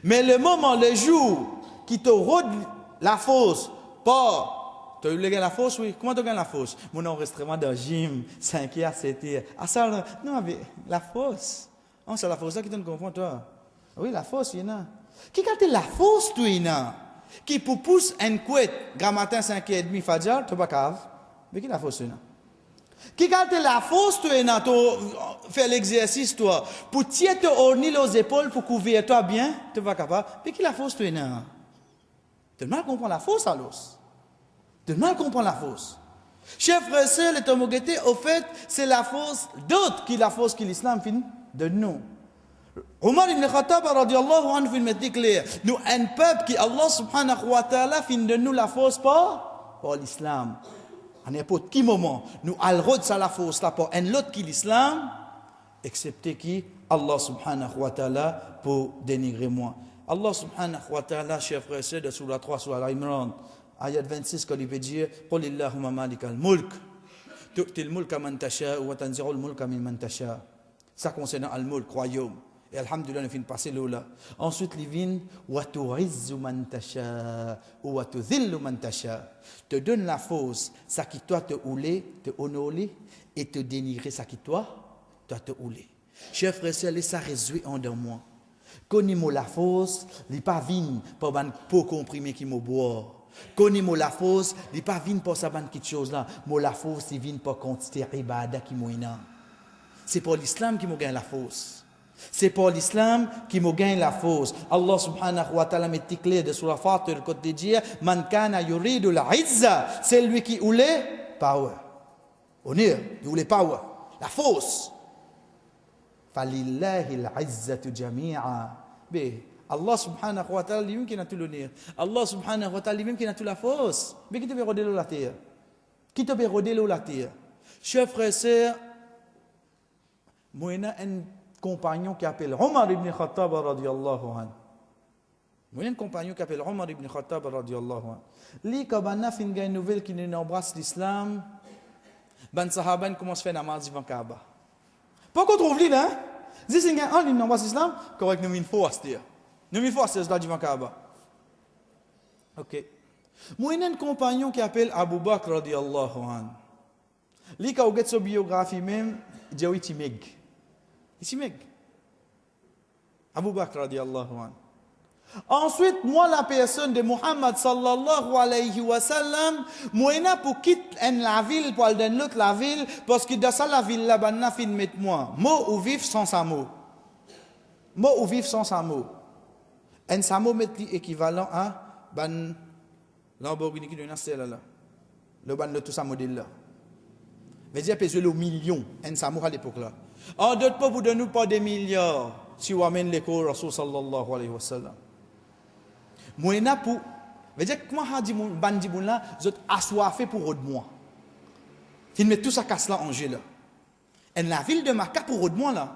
Mais le moment, le jour, qui te rôde la force, pas, tu as eu la force, oui, comment tu gagnes la force? Mon enregistrement de gym, 5 heures, 7 heures. Ah ça, non, mais la force. Oh, c'est la force là qui te comprend, toi. Oui, la force, il y en a. Qui a la force, toi, il y en a? Qui pour pousser un couette, grand matin, 5h30, Fadjar, tu vas cave. Mais qui la force, il y en a? Qui quand la force, tu es faire l'exercice, toi, pour tirer te orner aux épaules, pour couvrir toi bien, tu vas capable. Mais qui la force, tu es là? Tu mal comprendre la force à l'os. Tu mal comprendre la force. Chers frères et sœurs, les tomogétés, au fait, c'est la force d'autres qui la force qui l'islam fin de nous. Omar ibn Khattab, radiallahu anhu, fin met clair. Nous, un peuple qui, Allah subhanahu wa ta'ala, fin de nous la force pour l'islam. À n'importe quel moment, nous allons ça la force là pour un autre qui l'islam, excepté qui, Allah subhanahu wa ta'ala, pour dénigrer moi. Allah subhanahu wa ta'ala, chers frères et sœurs, de Surah 3, Surah Al-Imran, ayat 26, quand il peut dire, قُلِ اللَّهُمَّ مَالِكَ الْمُلْكِ تُؤْتِ الْمُلْكَ مَنْ تَشَاءُ وَتَنْزِعُ الْمُلْكَ مِمَّنْ تَشَاءُ. Ça concerne Al-Mulk, royaume. Et alhamdulillah, nous finissons passer là. Ensuite, il vient وَتُعِزُّ مَنْ تَشَاءُ وَتُذِلُّ مَنْ تَشَاءُ. Te donne la force, ça qui toi te houlé, te honorer, et te dénigrer, ça qui toi te houlé. Chers frères et sœurs, laissez ça résoudre en dans moi. Connais-moi la force, il n'est pas vine pour un pot comprimé qui m'a boire. Connais-moi la force, il n'est pas vine pour ça quelque chose là. Moi la force, il vient pour quantité ibada qui m'a ina. C'est pour l'islam qui m'a gagné la force. C'est pour l'islam qui m'a gagné la force. Allah subhanahu wa ta'ala met clair de sur Fatir côté dire man kana yuridu al-izza, c'est lui qui voulait power. Honneur, il voulait power, la force. Falillahi al-izzatu jami'a. Allah subhanahu wa ta'ala lui-même qui a tout l'honneur. Allah subhanahu wa ta'ala lui-même qui a toute la force. Mais qui te peut roder la terre? Qui te peut roder la terre? Chers frères et sœurs, moi j'ai un compagnon qui s'appelle Omar ibn Khattab radiyallahu anhu. Moi j'ai un compagnon qui s'appelle Omar ibn Khattab radiyallahu anhu. Lui quand on a fait une nouvelle qui nous embrasse l'islam, ben sahaban commence à faire namaz devant Kaaba. Pas qu'on trouve là, hein? Si c'est un qui nous embrasse l'islam, correct nous une fois à se dire. Nous une fois à se dire devant Kaaba. OK. Moi j'ai un compagnon qui s'appelle Abu Bakr radiyallahu anhu. Lui quand on regarde sa biographie même, il dit oui timeg. Timeg. Abu Bakr radiyallahu anhu. Ensuite, moi, la personne de Muhammad sallallahu alayhi wa sallam, moi, pour quitter la ville pour aller dans l'autre la ville, parce que dans ça, la ville là-bas, n'a fin mettre moi. Mot ou vivre sans sa mot. Mot ou vivre sans sa mot. Un sa mot met l'équivalent à ban Lamborghini qui donne là. Le ban de tout ça modèle là. Mais dire peser le million, un sa mot à l'époque là. En d'autres pas pour de nous pas des milliards, si on amène l'école Rasul sallallahu alayhi wa sallam. Moi, pour. Veut dire, comment on dit, bandi là, vous êtes assoiffés pour de moi. Il met tout ça casse là en jeu là. Et la ville de Makkah pour de moi là.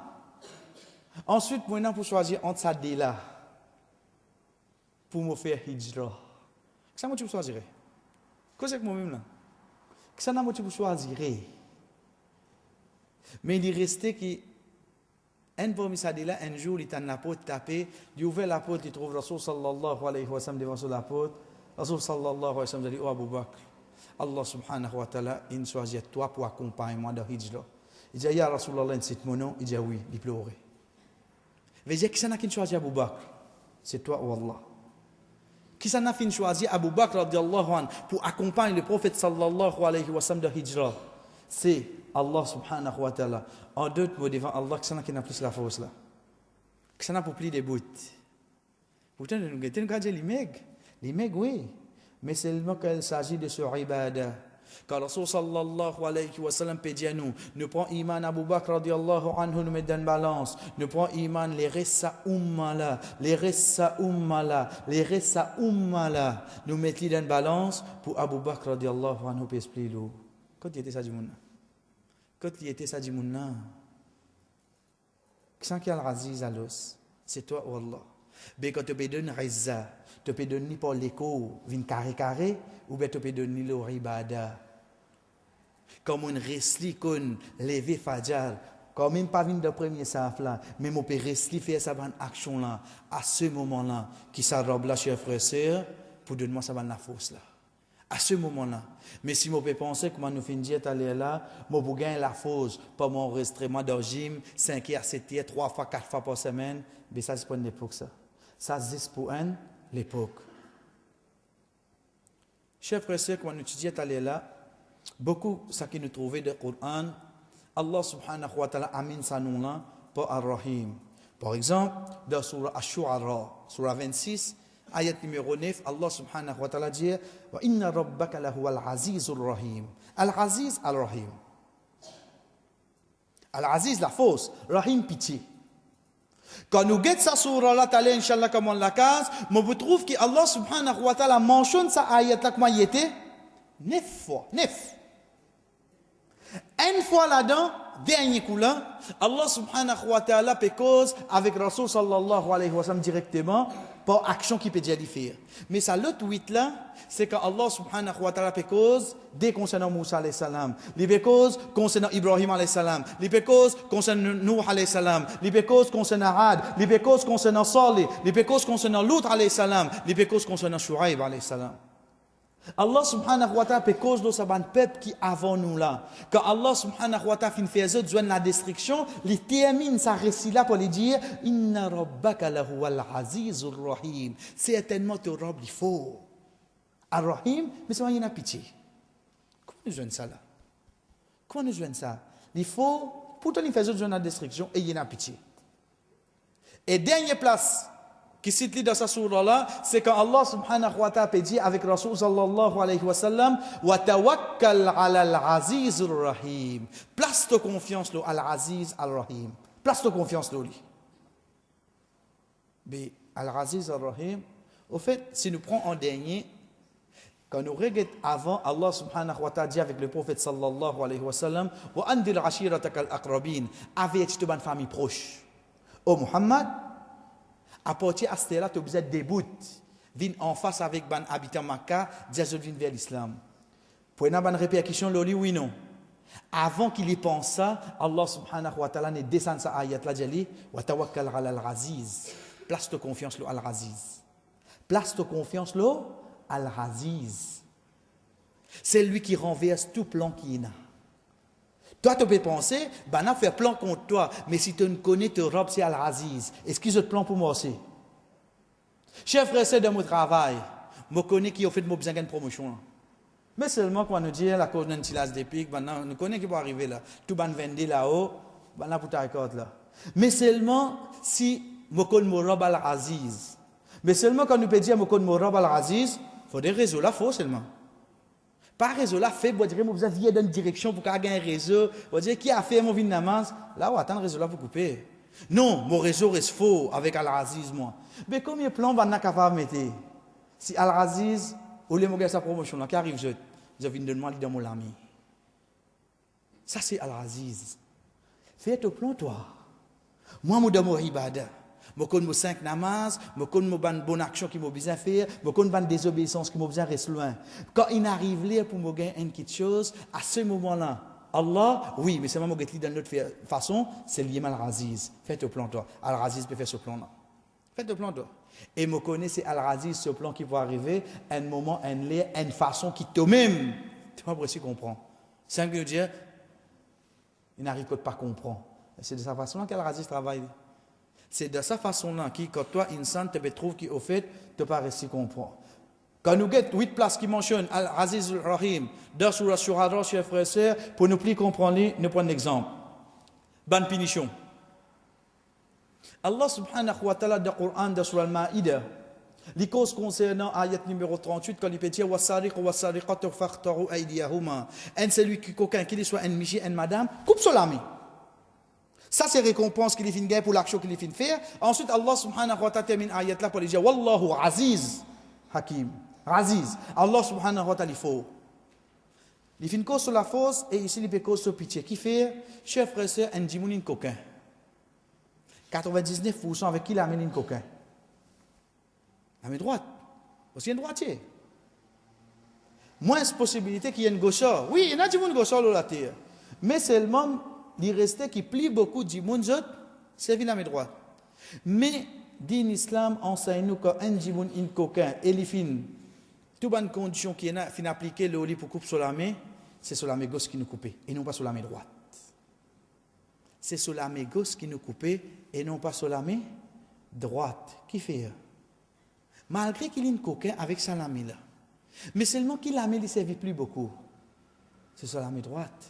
Ensuite, moi, pour choisir entre ça et là. Pour me faire hijra. Qu'est-ce que tu choisirais? Qu'est-ce que moi-même là? Qu'est-ce que tu choisirais? Mais il restait qui. Un parmi ça dit là, un jour, il est en la porte tapé, il ouvre la porte, il trouve Rasul sallallahu alayhi wa sallam devant sur la porte. Rasul sallallahu alayhi wa sallam dit, oh Abu Bakr, Allah subhanahu wa ta'ala, il choisit toi pour accompagner moi dans Hijra. Il dit, ya Rasulallah, c'est mon nom. Il dit, oui, il pleurait. Il dit, qui s'en a qui choisit Abu Bakr? C'est toi ou Allah. Qui s'en a qui choisit Abu Bakr radiallahu anhu pour accompagner le prophète sallallahu alayhi wa sallam dans Hijra? C'est Allah subhanahu wa ta'ala. En d'autres mots, devant Allah, qui n'a plus la force là. Qui n'a pour plus de bouts. Pourtant, nous regardons les mecs, oui. Mais seulement qu'il s'agit de ce ibada. Quand Rasul sallallahu alayhi wa sallam peut dire nous prenons iman Abu Bakr radiallahu anhu, nous mettons dans balance. Nous prenons iman les resta umma là, les resta umma là, les resta umma là. Nous mettons dans balance pour Abu Bakr radiallahu anhu peut expliquer l'eau. Quand il était ça du monde. Quand il était ça du monde, qui est al-Aziz alos, c'est toi ou Allah. Mais quand tu peux donner Rizza, tu peux donner pour l'écho, vin carré, ou bien tu peux donner le ribada. Comme on reste qu'on lever Fajr, comme même pas vin de premier saf là, mais on peut rester faire sa bonne action là, à ce moment-là, qui s'arrobe là, chers frères et sœurs, pour donner-moi sa bonne force là. À ce moment-là. Mais si je peux penser que nous finissons d'aller là, je peux gagner la force pour mon enregistrement de gym, 5 heures, 7 heures, 3 fois, 4 fois par semaine, mais ça c'est pour une époque ça. Ça c'est pour une l'époque. Chers frères et sœurs, quand nous étudions d'aller là, beaucoup, ça qui nous trouvait dans le Coran, Allah subhanahu wa ta'ala amène sa nom là pour Ar-Rahim. Par exemple, dans Surah Ash-Shu'ara, Surah 26, ayat numéro 9, Allah subhanahu wa ta'ala dit wa inna rabbaka lahu al-azizur rahim. Al-aziz, al-rahim. Al-aziz, la force. Rahim, pitié. Quand nous guettons ça surah là, t'allez, Inch'Allah, comme on la case, mais vous trouvez qu'Allah subhanahu wa ta'ala mentionne ça ayat là, comment il était? 9 fois. 9. Une fois là-dedans, dernier coup là, Allah subhanahu wa ta'ala peut cause avec Rasul sallallahu alayhi wa sallam directement par action qui peut déjà faire. Mais ça l'autre 8 là, c'est quand Allah subhanahu wa ta'ala peut cause dès concernant Moussa alayhi salam, il peut cause concernant Ibrahim alayhi salam, il peut cause concernant Nuh alayhi salam, il peut cause concernant Ad, il peut cause concernant Salih, il peut cause concernant Lut alayhi salam, il peut cause concernant Shu'aib alayhi salam. Allah subhanahu wa ta'ala peut cause de ce peuple qui avant nous là. Quand Allah subhanahu wa ta'ala fait eux joindre la destruction, il termine sa récit là pour lui dire inna rabbaka lahu al-azizur rahim. Certainement ton Rabb il faut. Ar-Rahim, mais c'est il y a pitié. Comment nous joignons ça là? Comment nous joignons ça? Il faut pourtant il fait eux joindre la destruction et il y a pitié. Et dernière place qui cite dans sa surah là, c'est quand Allah subhanahu wa ta'ala dit avec Rasul sallallahu alayhi wa sallam wa tawakkal ala al-azizur rahim. Place de confiance à al-aziz al-rahim. Place de confiance là. Mais al-aziz al-rahim, au fait, si nous prenons en dernier, quand nous regardons avant, Allah subhanahu wa ta'ala dit avec le prophète sallallahu alayhi wa sallam wa andir ashiratak al-aqrabin, avec toute une famille proche. Oh Muhammad, à partir de ce là, tu as besoin de début, venir en face avec les habitants Makkah, dire je viens vers l'islam. Pour une bonne répercussion, oui, non. Avant qu'il y pense ça, Allah subhanahu wa ta'ala ne descend sa ayat là, dit wa tawakkal ala al-aziz. Place de confiance à al-aziz. Place de confiance à al-aziz. C'est lui qui renverse tout plan qu'il y a. Toi, tu peux penser, ben, on a fait plan contre toi, mais si tu ne connais ton robe, c'est Al-Aziz. Est-ce qu'ils ont plan pour moi aussi? Chef frère, c'est de mon travail. Je connais qui a fait de mon besoin de promotion. Mais seulement quand on nous dit, la cause d'un tilage d'épique, ben, nous connaissons qui va arriver là. Tout le monde vend là-haut, ben, là, pour ta récolte là. Mais seulement si je connais mon robe Al-Aziz. Mais seulement quand nous peut dire, je connais mon robe Al-Aziz, il faut des réseaux là, il faut seulement. Pas réseau là, fait, vous dire, vous avez dans une direction pour gagner un réseau. Vous dire, qui a fait mon vin namaz? Là, vous attendez le réseau là pour couper. Non, mon réseau reste faux avec Al-Aziz, moi. Mais combien de plans va capable de mettre? Si Al-Aziz, ou les mots sa promotion là, qui arrive, je viens de demander dans mon ami. Ça, c'est Al-Aziz. Fais ton plan, toi. Moi, je suis dans mon ibadah. Je connais mes 5 namaz, je connais mes bonnes actions qui m'ont besoin de faire, je connais mes désobéissances qui m'ont besoin de rester loin. Quand il arrive là pour me gagner une petite chose, à ce moment-là, Allah, oui, mais c'est moi qui dans notre façon, c'est lié à Al-Aziz. Faites le plan toi. Al-Aziz peut faire ce plan-là. Faites le plan toi. Et je connais c'est Al-Aziz, ce plan qui va arriver, un moment, une façon qui toi-même, tu vas précis comprendre. C'est un qui veut dire, il n'arrive pas à comprendre. C'est de sa façon qu'Al-Aziz travaille. C'est de cette façon-là que quand toi, insan, tu trouves qu'au fait, tu ne pas réussir à comprendre. Quand nous avons 8 places qui mentionnent Al-Aziz al-Rahim, dans Surah Shu'ara, chers frères et sœurs, pour nous plus comprendre, nous prenons un exemple. Bonne punition. Allah subhanahu wa ta'ala dans le Coran, dans Surah Al-Ma'ida, les causes concernant ayat numéro 38, quand il peut dire Wasariq wa sariqatu faqtaru aydiyahuma. Un celui qui coquin, qu'il soit un monsieur, une madame, coupe son lami. Ça, c'est récompense qu'il est fait pour l'action qu'il est fait faire. Ensuite, Allah subhanahu wa ta'ala termine ayat là pour lui dire Wallahu aziz hakim. Aziz. Allah subhanahu wa ta'ala, il faut. Il fait une cause sur la force et ici, il fait cause sur pitié. Qui fait, chers frères et sœurs, un dimoun coquin. 99% avec qui il amène une coquin? La main droite. Parce qu'il y a un droitier. Moins de possibilité qu'il y ait une gaucheur. Oui, il y a un dimoun gaucheur dans la terre. Mais seulement, il restait qui plie beaucoup de dimoun, c'est la main droite. Mais, dit l'islam, enseigne nous qu'un dimoun in coquin, et les fin, toute bonne condition qui est fin appliquée le lit pour couper sur la main, c'est sur la main gauche qui nous coupe, et non pas sur la main droite. C'est sur la main gauche qui nous coupe, et non pas sur la main droite. Qui fait? Malgré qu'il ait une coquin avec sa lame là. Mais seulement qu'il la main ne servit plus beaucoup. C'est sur la main droite.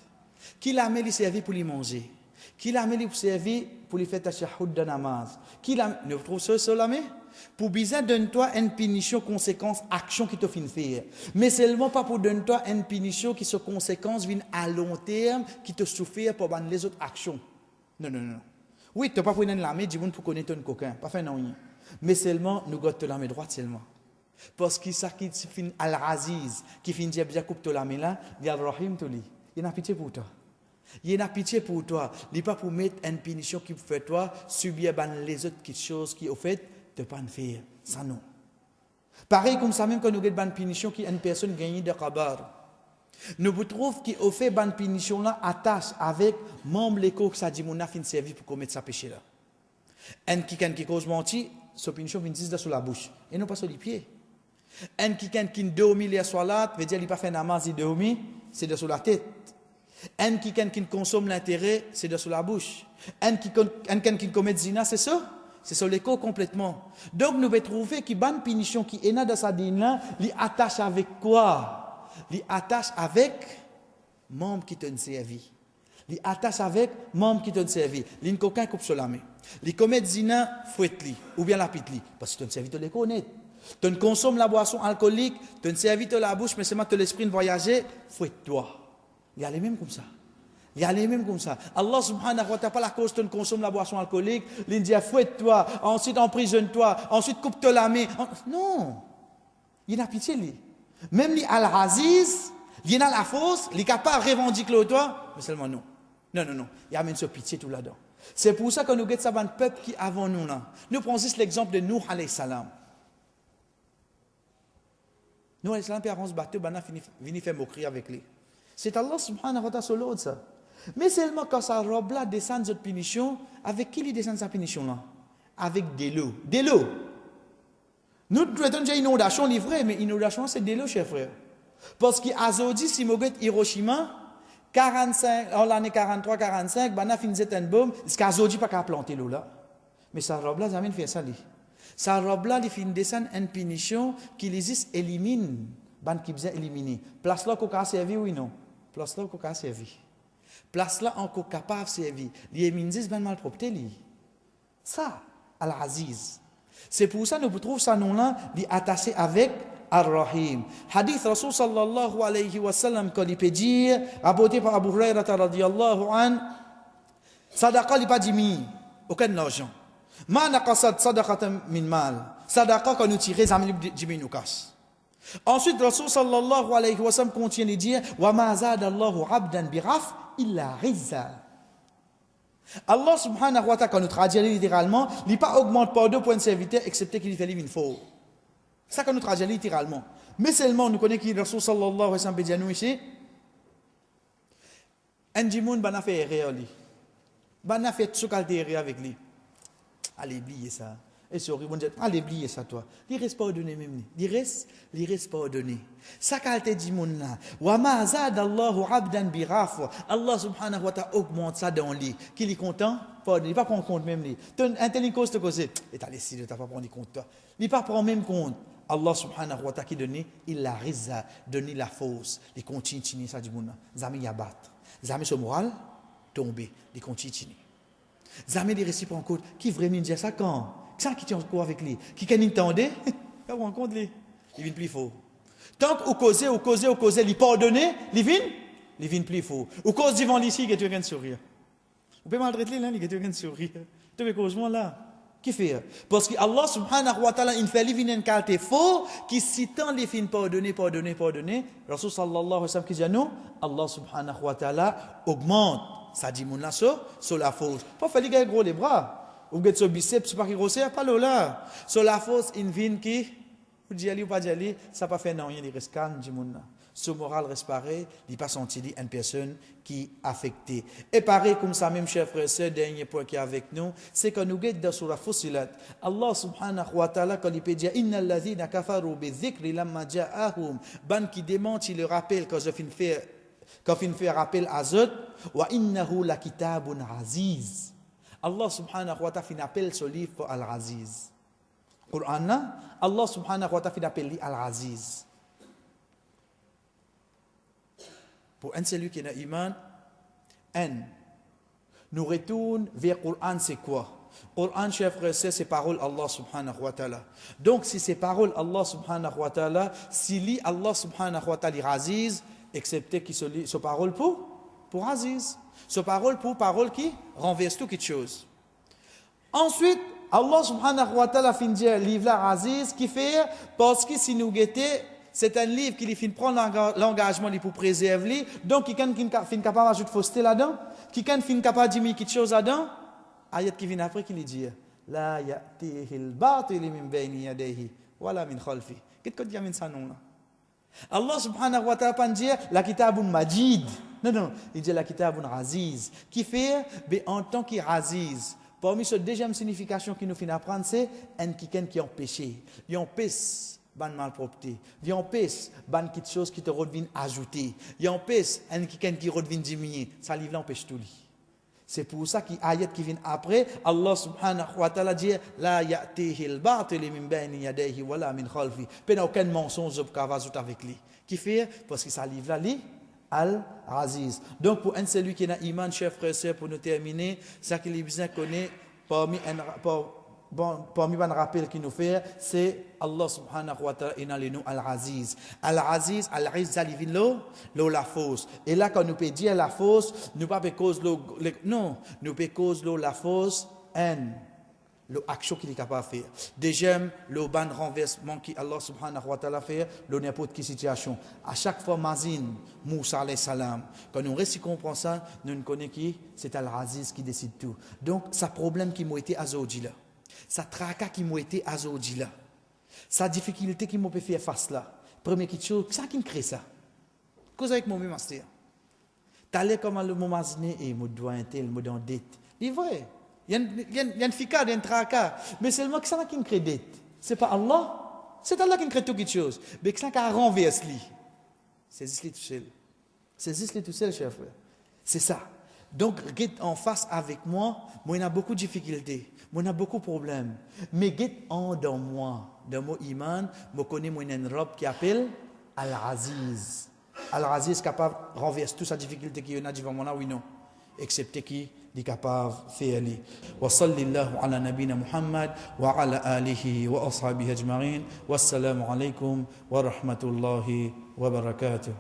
Qui la met, il servir pour lui manger. Qui la met, il servir pour lui faire tashahhud de namaz. Qui la met, vous trouvez ça sur la main? Pour bizarre, donne-toi une punition, conséquence, action qui te fait faire. Mais seulement pas pour donner-toi une punition qui se conséquence vient à long terme, qui te souffre pour les autres actions. Non, non, non. Oui, tu n'as pas pris la main, dis-moi pour connaître un coquin. Pas fait non. Mais seulement, nous gâtons la main droite seulement. Parce que ça qui finit Al-Aziz, qui finit bien coupe la main là, il y a Al-Rahim tout lui. Il a pitié pour toi. Il a pitié pour toi. Il n'est pas pour mettre une punition qui fait toi subir les autres choses qui au fait de pas faire. Ça non. Pareil comme ça même quand nous avons une punition qui une personne gagne de kabar. Nous vous trouvons qu'il fait une punition là attache avec membre l'écho que ça dit mon a fin servi pour commettre sa péché là. Un qui cause menti, sa punition vient dire sur la bouche et non pas sur les pieds. Un qui dormi les soirs veut dire il pas fait namaz, il dormi, c'est de sur la tête. Un qui consomme l'intérêt, c'est de sur la bouche. Un qui commet zina, c'est ça? C'est sur l'écho complètement. Donc nous devons trouver qu'il y a une punition qui est dans sa dîne là, il attache avec quoi? Il attache avec membre qui te servi. Il attache avec membre qui te servi. Il n'y a aucun coupe sur la main. Il commet zina, fouette-li, ou bien la pite-li, parce que tu ne servi de l'écho honnête. Tu consommes la boisson alcoolique, tu ne servis de la bouche, mais seulement tu l'esprit de voyager, fouette-toi. Il y a les mêmes comme ça. Il y a les mêmes comme ça. Allah subhanahu wa ta'ala, pas la cause tu consommes la boisson alcoolique, il dit fouette-toi, ensuite emprisonne-toi, ensuite coupe-toi la main. Non. Il a pitié lui. Même lui Al-Aziz, il a la force, il est capable de revendiquer le toi, mais seulement non. Non, non, non. Il y a même ce pitié tout là-dedans. C'est pour ça que nous regardons ça dans le peuple qui avant nous là. Nous prenons juste l'exemple de Nuh alayhi salam. Nuh alayhi salam, puis avant ce bateau, il a fini faire moquerie avec lui. C'est Allah subhanahu wa ta'ala sur l'autre ça. Mais seulement quand sa robe là descend de punition, avec qui il descend sa punition là? Avec de l'eau. De l'eau. Nous devons dire inondation livrée, mais inondation c'est de l'eau, chers frères. Parce qu'Azodi, si vous regardez Hiroshima, 45, en l'année 43-45, ben, on a fini un bombe, est-ce qu'Azodi pas qu'à planter l'eau là? Mais sa robe là, jamais fait ça. Sa robe là, il finit descendre une punition qui les élimine, ben qui besoin éliminer. Place là qu'on a servi, oui non? Place là qu'on a servi. Place là encore capable de servir. Les ministres ben malpropreté li. Ça, Al-Aziz. C'est pour ça que nous trouvons ça nom-là attaché avec Ar-Rahim. Hadith Rasul sallallahu alayhi wa sallam quand il peut dire, rapporté par Abu Hurairah radiyallahu an, sadaqa li pas dimi, aucun argent. Ma naqasat sadaqatan min mal. Sadaqa quand nous tirons zamil dimi nous casse. Ensuite Rasul sallallahu alayhi wa sallam continue de dire, wa ma zada Allahu abdan biraf illa rizza. Allah subhanahu wa ta'ala, quand nous traduisons littéralement, il n'a pas augmenté par 2 points de serviteur, excepté qu'il fait une faute. C'est ça que nous traduisons littéralement. Mais seulement, nous connaissons que Rasul sallallahu alayhi wa sallam dit nous ici, un djimoun a fait erreur. Il a fait tout ce qu'il a erreur avec lui. Allez, oubliez ça. Et sur bon Dieu, allez oublier ça toi. Il reste pas ordonné même. Il reste pas ordonné. Ça qu'a été dit mon là. Wa ma zada Allahu abdan bi ghafwa. Allah subhanahu wa ta'ala augmente ça dans lui. Qu'il est content, pas il pas prendre compte même lui. Ton intelligence te cause et t'as laissé de pas prendre compte toi. Il pas prendre même compte. Allah subhanahu wa ta'ala qui donne il la riza, donne la force, il continue ça du monde. Zami yabat. Zami ce moral tomber, il continue. Zami les récits prend compte qui vraiment dire ça quand ça qui tient encore avec lui, qui quand il entendait, il rend compte lui, il vient plus faux. Tant qu'au causer, il pardonner, il vient plus faux. Au cause du vent ici, il y a un sourire. Vous pouvez maltraiter là, il y a un sourire. Tu veux causement là. Qui fait? Parce que Allah subhanahu wa ta'ala, il fait livrer une qualité faux, qui si tant les fins pardonner. Rasul sallallahu alayhi wa sallam qui dit non, Allah subhanahu wa ta'ala augmente. Ça dit mon là sur la fausse. Pas faire les gros les bras. Ou get so biceps, pas qui grossir, pas là. Sur la fausse, une vine qui, ou d'y aller ou pas d'y aller, ça pas fait non, il reste calme, dit mon là. Ce moral reste pareil, il pas senti une personne qui affectée. Et pareil comme ça, même chers frères et sœurs, dernier point qui est avec nous, c'est que nous guettons sur la Fussilat. Allah subhanahu wa ta'ala, quand il peut dire, Inna alladhina kafaru bi dhikri lamma ja'ahum, ban qui démente, il le rappelle quand je fait rappel à Zot, wa innahu la kitabun aziz. Allah subhanahu wa ta'ala fait appel ce livre pour Al-Aziz. Coran là, Allah subhanahu wa ta'ala fait appel Al-Aziz. Pour un celui qui a iman, nous retourne vers le Coran, c'est quoi? Coran, chers frères, c'est paroles Allah subhanahu wa ta'ala. Donc, si c'est paroles Allah subhanahu wa ta'ala, si lit Allah subhanahu wa ta'ala Aziz, excepté qui se lit ce parole pour Aziz. Ce parole pour parole qui renverse tout quelque chose. Ensuite, Allah subhanahu wa ta'ala fin dire livre là Aziz qui fait parce que si nous guettons, c'est un livre qui fin prendre l'engagement pour préserver. Donc, quelqu'un qui fin capable d'ajouter fausseté là-dedans, quelqu'un fin capable de dire quelque chose là-dedans. Ayat qui vient après qui lui dit la ya'tihil batil min bayni yadayhi wala min khalfi. Qu'est-ce que dit ça non là? Allah subhanahu wa ta'ala pas dire la kitabun majid. Non, il dit la kitabun aziz qui fait en tant qu'aziz. Parmi cette deuxième signification qui nous fait apprendre c'est un quelqu'un qui est péché. Il empêche ban malpropreté. Il empêche ban quelque chose qui te revient ajouter. Il empêche un quelqu'un qui revient diminuer. Ça livre l'empêche tout lui. C'est pour ça qu'il ayat qui vient après, Allah subhanahu wa ta'ala dit la ya'tihil batil min bayni yadayhi wala min khalfi. Pas aucun mensonge qui va ajouter avec lui. Qui fait parce que ça livre là lui Al-Aziz. Donc pour un celui qui a iman, chers frères et sœurs, pour nous terminer, ça qu'il est besoin connaître parmi un rappel qu'il nous fait, c'est Allah subhanahu wa ta'ala inale nous Al-Aziz. Al-Aziz, Al-Aziz, ça livre l'eau la fausse. Et là, quand nous peut dire la fausse, nous pas cause l'eau, non, nous peut cause l'eau la fausse, l'action qu'il est capable de faire. Deuxième, le ban renversement qui Allah subhanahu wa ta'ala fait, le n'importe quelle situation. À chaque fois, Mazine, Moussa alayhi salam, quand nous récitons comprend ça, nous connaissons qui? C'est Al-Aziz qui décide tout. Donc, ça problème qui m'a été azodi là. Ça tracas qui m'a été azodi là. Sa difficulté qui m'a fait face là. Première chose, ça qui crée ça. Cause avec mon master. T'as l'air comme le moment et me doit un tel, me donne dette. Il est vrai. Il y a une ficade, il y a un tracas. Mais c'est seulement que ça qui crée dette. C'est pas Allah. C'est Allah qui crée tout quelque chose. Mais que ça qui renverse lui. C'est Isli tout seul. C'est Isli tout seul, cher frère. C'est ça. Donc, get en face avec moi, il y a beaucoup de difficultés. Moi, il y a beaucoup de problèmes. Mais get en dans moi, dans mon iman, je connais une robe qui appelle Al-Aziz. Al-Aziz est capable de renverser toute sa difficulté qu'il y a devant moi, oui, non. Excepté qui est capable de faire. Wa sallallahu ala nabina Muhammad wa ala alihi wa ashabihi ajma'in. Wassalamu alaikum wa rahmatullahi wa barakatuh.